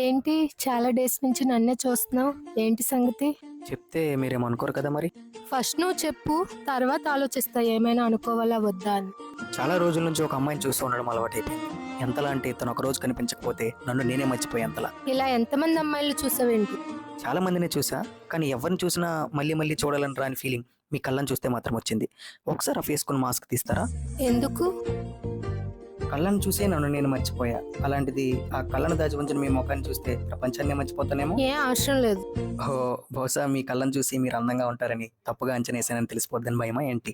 ఏంటి చాలా డేస్ నుంచి నన్నే చూస్తున్నావు? ఏంటి సంగతి? చెప్తే మీరేమనుకోరు కదా మరి. ఫస్ట్ నువ్వు చెప్పు, తర్వాత ఆలోచిస్తా ఏమైనా అనుకోవాలా వద్దా అని. చాలా రోజుల నుంచి ఒక అమ్మాయిని చూస్తూ ఉండడం అలవాటైపోయింది. ఎంతలా అంటే తను ఒక రోజు కనిపించకపోతే నన్ను నేనే మర్చిపోయేంతలా. ఇలా ఎంతమంది అమ్మాయిలు చూసావేంటి? చాలా మందినే చూసా, కానీ ఎవరిని చూసినా మళ్ళీ మళ్ళీ చూడాలని రాని ఫీలింగ్ మీ కళ్ళని చూస్తే మాత్రం వచ్చింది. ఒకసారి ఆ ఫేస్ కొని మాస్క్ తీస్తారా? ఎందుకు? కళ్ళని చూసే నన్ను నేను మర్చిపోయా. అలాంటిది ఆ కళ్ళను దాచి ఉంచిన మీ ముఖాన్ని చూస్తే ప్రపంచాన్ని మర్చిపోతానేమో. ఏం అవసరం లేదు. ఓ, బహుశా మీ కళ్ళని చూసి మీరు అందంగా ఉంటారని తప్పుగా అంచనా వేసానని తెలిసిపోద్దని భయమా ఏంటి?